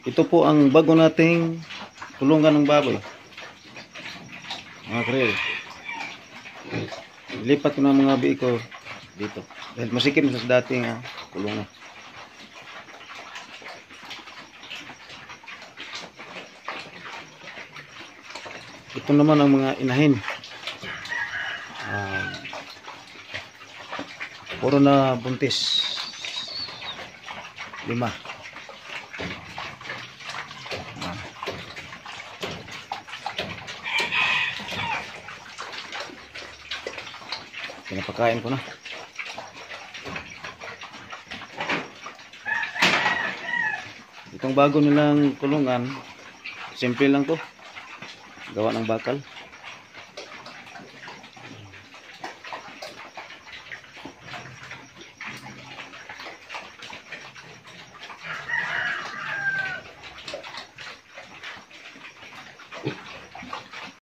Ito po ang bago nating kulungan ng baboy. Mga kril. Lipat ko na mga bi ko dito. Dahil masikip na sa dating kulungan. Ito naman ang mga inahin. Puro na buntis. 5. Pinapakain ko na. Itong bago nilang kulungan, simple lang to. Gawa ng bakal.